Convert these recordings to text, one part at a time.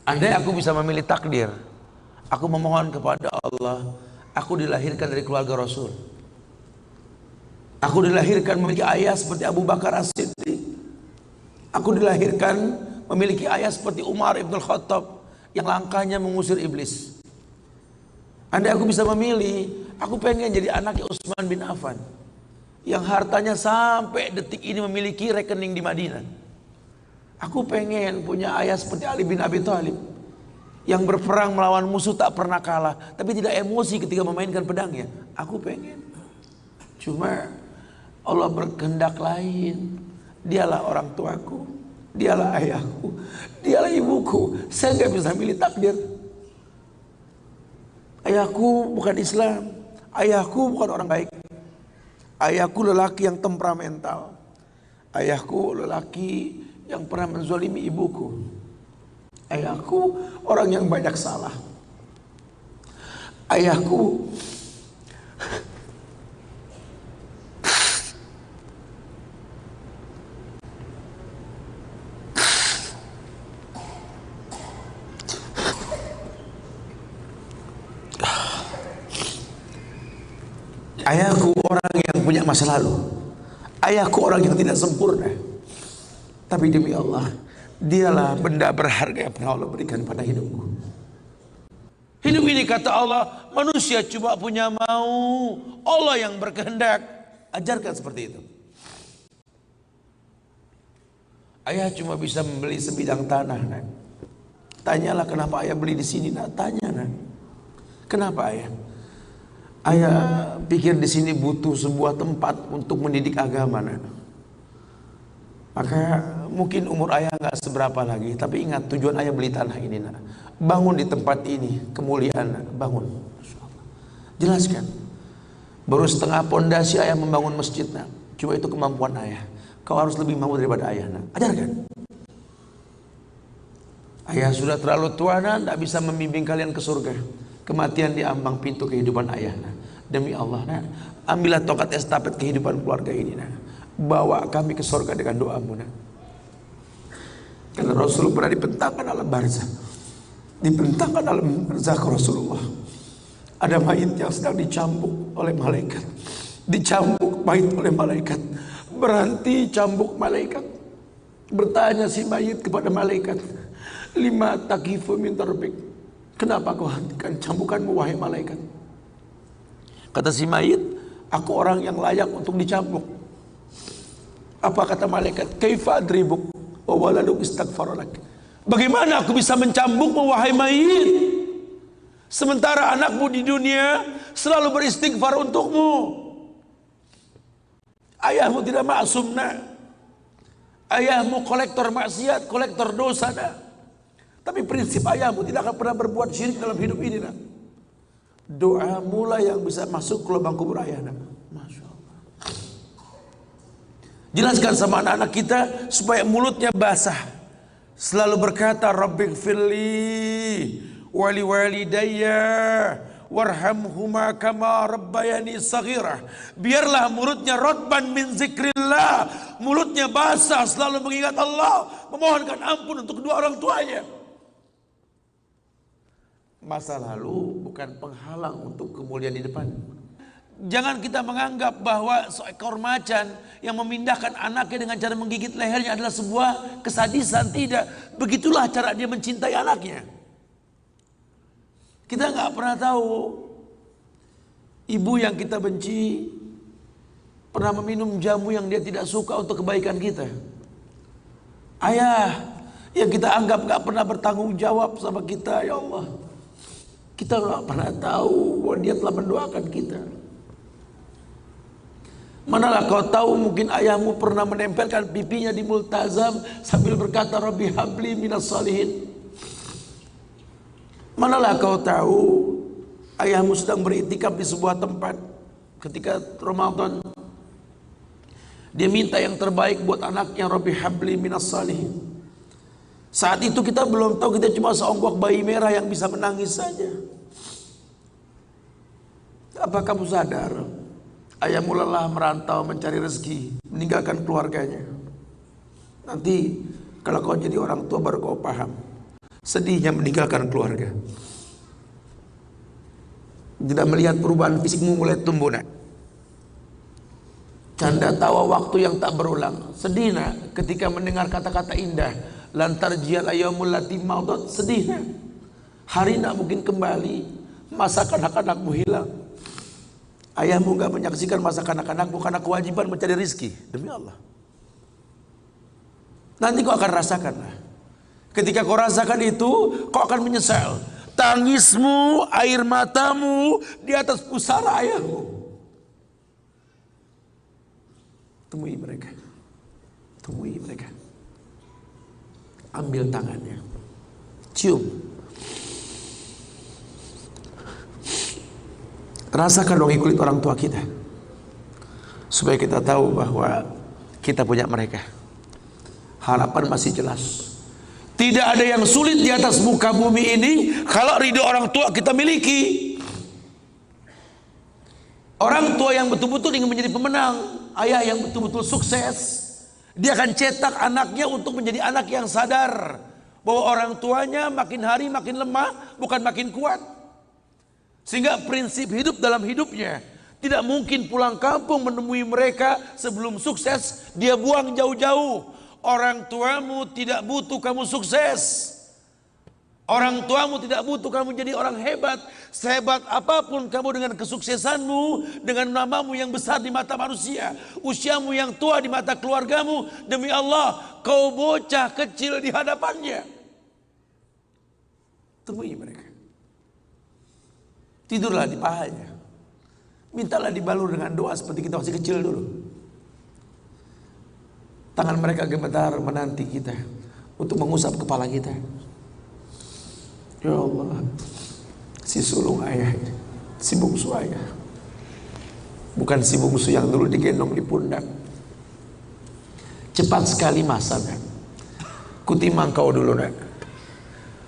Andai aku bisa memilih takdir, aku memohon kepada Allah, aku dilahirkan dari keluarga Rasul. Aku dilahirkan memiliki ayah seperti Abu Bakar As-Siddiq. Aku dilahirkan memiliki ayah seperti Umar Ibn Khattab yang langkahnya mengusir iblis. Andai aku bisa memilih, aku pengen jadi anaknya Utsman bin Affan yang hartanya sampai detik ini memiliki rekening di Madinah. Aku pengen punya ayah seperti Ali bin Abi Thalib yang berperang melawan musuh tak pernah kalah, tapi tidak emosi ketika memainkan pedangnya. Aku pengen. Cuma Allah berkehendak lain. Dialah orang tuaku, dialah ayahku, dialah ibuku. Saya nggak bisa milih takdir. Ayahku bukan Islam, ayahku bukan orang baik. Ayahku lelaki yang temperamental. Ayahku lelaki yang pernah menzalimi ibuku. Ayahku orang yang banyak salah. Ayahku Ayahku orang yang punya masa lalu. Ayahku orang yang tidak sempurna. Tapi demi Allah, dialah benda berharga yang pernah Allah berikan pada hidupku. Hidup ini kata Allah, manusia cuma punya mau, Allah yang berkehendak. Ajarkan seperti itu. Ayah cuma bisa membeli sebidang tanah, nak. Tanyalah kenapa ayah beli di sini, nak. Tanya, nak. Kenapa ayah? Ayah pikir di sini butuh sebuah tempat untuk mendidik agama, nak. Maka mungkin umur ayah nggak seberapa lagi, tapi ingat tujuan ayah beli tanah ini, nak. Bangun di tempat ini kemuliaan, nak. Bangun. Jelaskan. Baru setengah pondasi ayah membangun masjid, nak. Cuma itu kemampuan ayah. Kau harus lebih mampu daripada ayah, nak. Ajarkan. Ayah sudah terlalu tua, nak, tidak bisa membimbing kalian ke surga. Kematian di ambang pintu kehidupan ayah, nak. Demi Allah, nak, ambillah tongkat estafet kehidupan keluarga ini, nak. Bawa kami ke surga dengan doamu, nak. Karena Rasul pernah dibentangkan alam barzah. Dibentangkan alam barzah ke Rasulullah. Ada mayit yang sedang dicambuk oleh malaikat. Dicambuk mayit oleh malaikat. Berhenti cambuk malaikat. Bertanya si mayit kepada malaikat, lima takifu min tarbik. Kenapa kau hentikan cambukanmu wahai malaikat? Kata si mayit, aku orang yang layak untuk dicambuk. Apa kata malaikat? Kaifa adribuk wa waladuk istaghfaralak. Bagaimana aku bisa mencambukmu wahai mayit, sementara anakmu di dunia selalu beristighfar untukmu? Ayahmu tidak maksum, nak. Ayahmu kolektor maksiat, kolektor dosa, nak. Tapi prinsip ayahmu tidak akan pernah berbuat syirik dalam hidup ini, nak. Doa mula yang bisa masuk ke lubang kubur ayah, nak. Masya Allah. Jelaskan sama anak-anak kita supaya mulutnya basah. Selalu berkata, Rabbighfirli wali walidayya warhamhuma kama rabbayani saghirah. Biarlah mulutnya rotban min zikrillah, mulutnya basah selalu mengingat Allah, memohonkan ampun untuk kedua orang tuanya. Masa lalu bukan penghalang untuk kemuliaan di depan. Jangan kita menganggap bahwa seekor macan yang memindahkan anaknya dengan cara menggigit lehernya adalah sebuah kesadisan. Tidak. Begitulah cara dia mencintai anaknya. Kita nggak pernah tahu ibu yang kita benci pernah meminum jamu yang dia tidak suka untuk kebaikan kita. Ayah yang kita anggap nggak pernah bertanggung jawab sama kita, ya Allah. Kita nggak pernah tahu bahwa dia telah mendoakan kita. Manalah kau tahu mungkin ayahmu pernah menempelkan pipinya di multazam sambil berkata Rabbi habli minas salihin. Manalah kau tahu ayahmu sedang beriktikaf di sebuah tempat ketika Ramadan. Dia minta yang terbaik buat anaknya, Rabbi habli minas salihin. Saat itu kita belum tahu, kita cuma seonggok bayi merah yang bisa menangis saja. Apa kamu sadar? Ayahmu lelah merantau mencari rezeki, meninggalkan keluarganya. Nanti kalau kau jadi orang tua baru kau paham. Sedihnya meninggalkan keluarga. Tidak melihat perubahan fisikmu mulai tumbuh nak. Canda tawa waktu yang tak berulang. Sedih nak ketika mendengar kata-kata indah. Lantar jial ayamul lati maudat. Sedih nak. Hari nak mungkin kembali. Masa kanak-kanakmu hilang. Ayahmu gak menyaksikan masa kanak-kanakmu karena kewajiban mencari rizki. Demi Allah. Nanti kau akan rasakan lah. Ketika kau rasakan itu, kau akan menyesal. Tangismu, air matamu di atas pusara ayahmu. Temui mereka. Temui mereka. Ambil tangannya. Cium. Rasakan dong kulit orang tua kita. Supaya kita tahu bahwa kita punya mereka. Harapan masih jelas. Tidak ada yang sulit di atas muka bumi ini kalau ridho orang tua kita miliki. Orang tua yang betul-betul ingin menjadi pemenang, ayah yang betul-betul sukses, dia akan cetak anaknya untuk menjadi anak yang sadar bahwa orang tuanya makin hari makin lemah, bukan makin kuat. Sehingga prinsip hidup dalam hidupnya tidak mungkin pulang kampung menemui mereka sebelum sukses, dia buang jauh-jauh. Orang tuamu tidak butuh kamu sukses. Orang tuamu tidak butuh kamu jadi orang hebat. Sehebat apapun kamu dengan kesuksesanmu, dengan namamu yang besar di mata manusia, usiamu yang tua di mata keluargamu, demi Allah, kau bocah kecil di hadapannya. Temui mereka. Tidurlah di pahanya. Mintalah dibalur dengan doa seperti kita masih kecil dulu. Tangan mereka gemetar menanti kita untuk mengusap kepala kita. Ya Allah, si sulung ayah, si bungsu ayah, bukan si bungsu yang dulu digendong di pundak. Cepat sekali masanya. Kutimang kau dulu nak.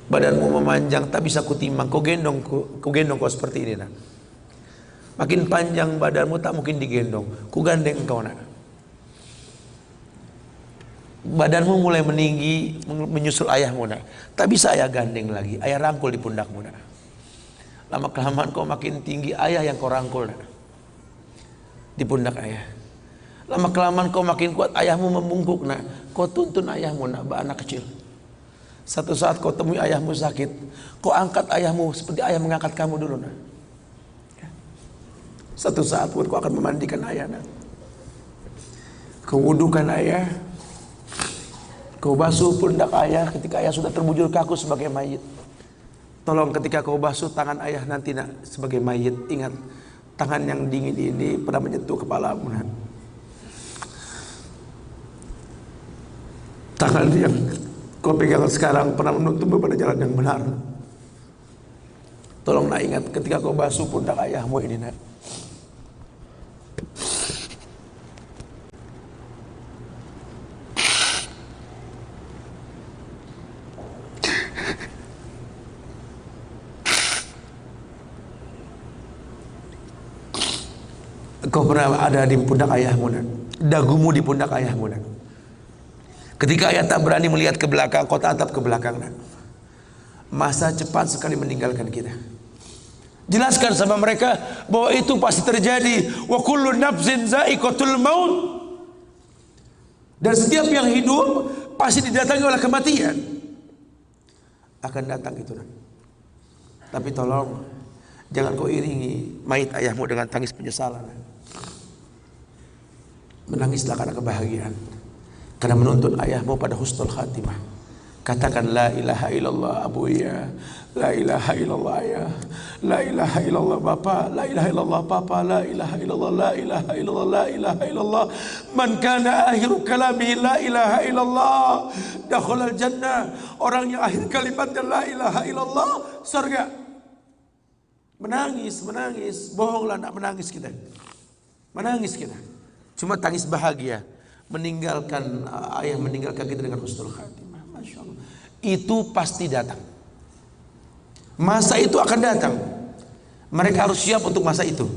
Badanmu memanjang tak bisa kutimang. Kau gendong kau seperti ini nak. Makin panjang badanmu tak mungkin digendong. Ku gandeng kau nak. Badanmu mulai meninggi menyusul ayahmu nak. Tak bisa ayah gandeng lagi. Ayah rangkul di pundakmu nak. Lama kelamaan kau makin tinggi, ayah yang kau rangkul nak. Di pundak ayah. Lama kelamaan kau makin kuat, ayahmu membungkuk nak. Kau tuntun ayahmu nak, anak kecil. Satu saat kau temui ayahmu sakit, kau angkat ayahmu seperti ayah mengangkat kamu dulu nak. Satu saat pun kau akan memandikan ayah nak. Kau wudukan ayah. Kau basuh pundak ayah ketika ayah sudah terbujur kaku sebagai mayit. Tolong ketika kau basuh tangan ayah nanti nak sebagai mayit, ingat tangan yang dingin ini pernah menyentuh kepalamu nak. Tangan yang kau pegang sekarang pernah menuntunmu pada jalan yang benar. Tolong nak ingat ketika kau basuh pundak ayahmu ini nak. Kau pernah ada di pundak ayahmu nak. Dagumu di pundak ayahmu nak. Ketika ayah tak berani melihat ke belakang, kau tatap ke belakang nak. Masa cepat sekali meninggalkan kita. Jelaskan sama mereka bahwa itu pasti terjadi. Wa kullu nafsin za'iqatul maut. Dan setiap yang hidup pasti didatangi oleh kematian. Akan datang itu nak. Tapi tolong jangan kau iringi mayit ayahmu dengan tangis penyesalan. Menangislah karena kebahagiaan, karena menuntun ayahmu pada husnul khatimah. Katakan la ilaha illallah abuya, la ilaha illallah ayah, la ilaha illallah bapa, la ilaha illallah papa, la ilaha illallah, la ilaha illallah, la ilaha illallah. Man kana akhiru kalami la ilaha illallah dakhalal jannah. Orang yang akhir kalimatnya la ilaha illallah, surga. Menangis, bohonglah nak menangis kita. Menangis kita. Cuma tangis bahagia meninggalkan ayah meninggalkan kita dengan husnul khatimah. Masya Allah. Itu pasti datang. Masa itu akan datang. Mereka harus siap untuk masa itu.